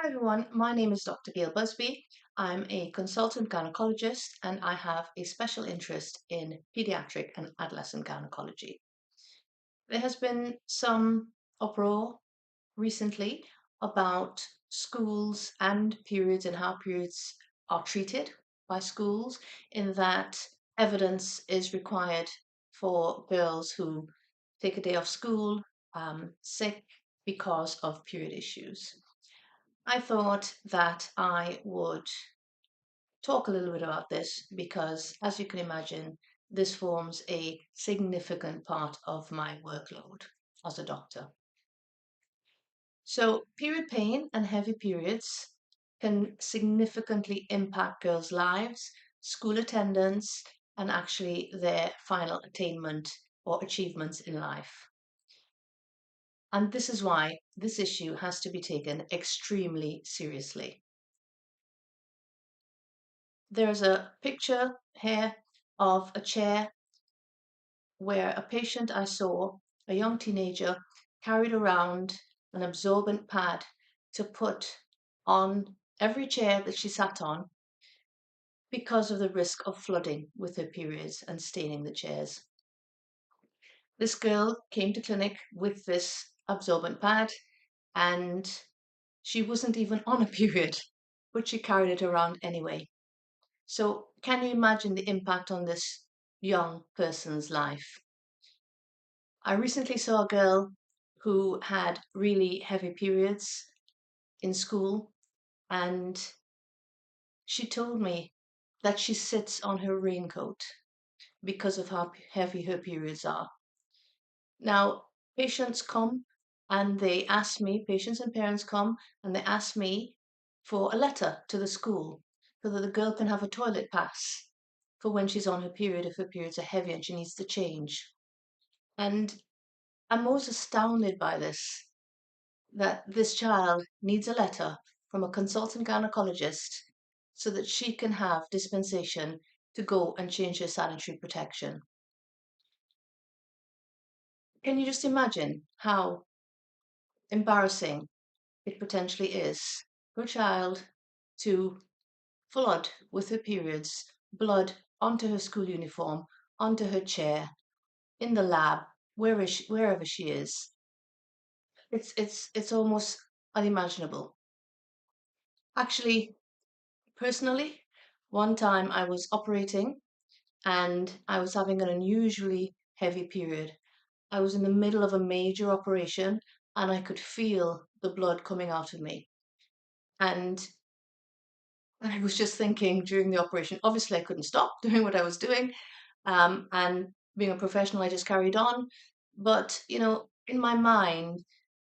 Hi everyone, my name is Dr. Gail Busby. I'm a consultant gynecologist and I have a special interest in pediatric and adolescent gynecology. There has been some uproar recently about schools and periods and how periods are treated by schools, in that evidence is required for girls who take a day off school sick because of period issues. I thought that I would talk a little bit about this because, as you can imagine, this forms a significant part of my workload as a doctor. So, period pain and heavy periods can significantly impact girls' lives, school attendance, and actually their final attainment or achievements in life. And this is why this issue has to be taken extremely seriously. There's a picture here of a chair where a patient I saw, a young teenager, carried around an absorbent pad to put on every chair that she sat on because of the risk of flooding with her periods and staining the chairs. This girl came to clinic with this absorbent pad and she wasn't even on a period, but she carried it around anyway. So can you imagine the impact on this young person's life? I recently saw a girl who had really heavy periods in school, and she told me that she sits on her raincoat because of how heavy her periods are. Now, patients come and they ask me, patients and parents come and they ask me for a letter to the school so that the girl can have a toilet pass for when she's on her period, if her periods are heavy and she needs to change. And I'm most astounded by this, that this child needs a letter from a consultant gynecologist so that she can have dispensation to go and change her sanitary protection. Can you just imagine how embarrassing it potentially is for a child to flood with her periods, blood onto her school uniform, onto her chair, in the lab, wherever she is? It's almost unimaginable. Actually, personally, one time I was operating and I was having an unusually heavy period. I was in the middle of a major operation and I could feel the blood coming out of me. And I was just thinking during the operation, obviously I couldn't stop doing what I was doing. And being a professional, I just carried on. But, in my mind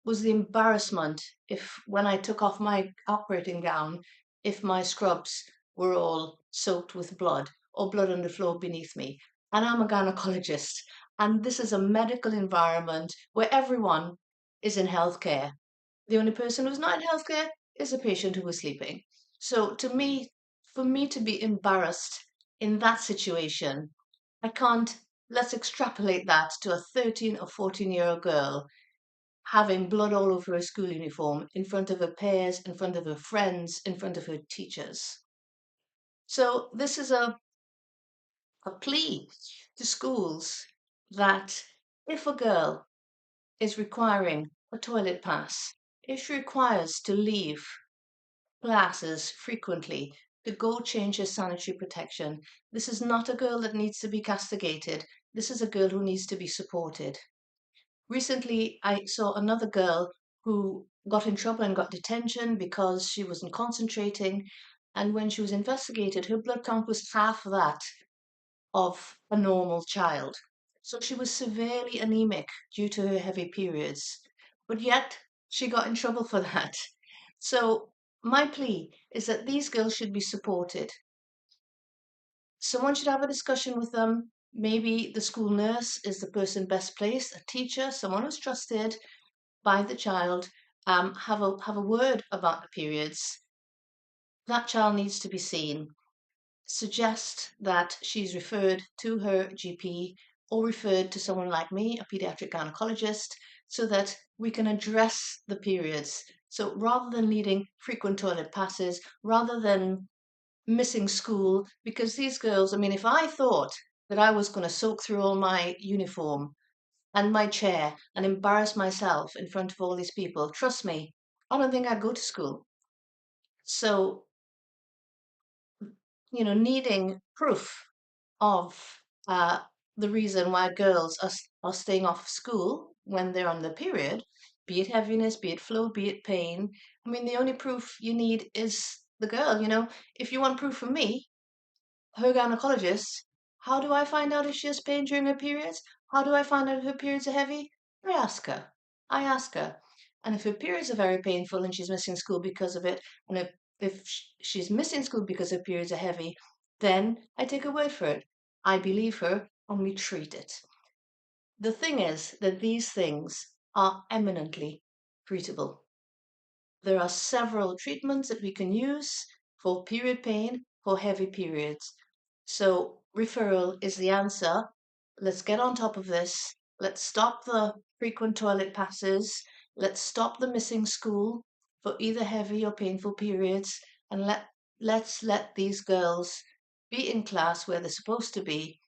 was the embarrassment if when I took off my operating gown, if my scrubs were all soaked with blood or blood on the floor beneath me. And I'm a gynecologist, and this is a medical environment where everyone is in healthcare. The only person who's not in healthcare is a patient who was sleeping. So to me, for me to be embarrassed in that situation, I can't, let's extrapolate that to a 13 or 14-year-old girl having blood all over her school uniform in front of her peers, in front of her friends, in front of her teachers. So this is a plea to schools that if a girl is requiring a toilet pass, if she requires to leave classes frequently to go change her sanitary protection, this is not a girl that needs to be castigated. This is a girl who needs to be supported. Recently, I saw another girl who got in trouble and got detention because she wasn't concentrating. And when she was investigated, her blood count was half that of a normal child. So she was severely anemic due to her heavy periods. But yet, she got in trouble for that. So my plea is that these girls should be supported. Someone should have a discussion with them. Maybe the school nurse is the person best placed, a teacher, someone who's trusted by the child. Have a word about the periods. That child needs to be seen. Suggest that she's referred to her GP or referred to someone like me, a pediatric gynecologist, so that we can address the periods So rather than needing frequent toilet passes, rather than missing school, because these girls, I mean, if I thought that I was going to soak through all my uniform and my chair and embarrass myself in front of all these people, trust me, I don't think I'd go to school. So, needing proof of the reason why girls are staying off school when they're on the period, be it heaviness, be it flow, be it pain. I mean, the only proof you need is the girl. If you want proof from me, her gynecologist, how do I find out if she has pain during her periods? How do I find out if her periods are heavy? I ask her. I ask her. And if her periods are very painful and she's missing school because of it, and if she's missing school because her periods are heavy, then I take her word for it. I believe her and we treat it. The thing is that these things are eminently treatable. There are several treatments that we can use for period pain, for heavy periods. So referral is the answer. Let's get on top of this. Let's stop the frequent toilet passes. Let's stop the missing school for either heavy or painful periods. And let's let these girls be in class where they're supposed to be,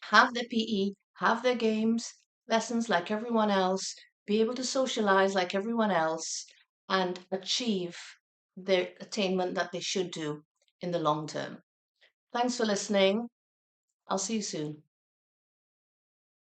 have their PE, have their games, lessons like everyone else, be able to socialize like everyone else, and achieve their attainment that they should do in the long term. Thanks for listening. I'll see you soon.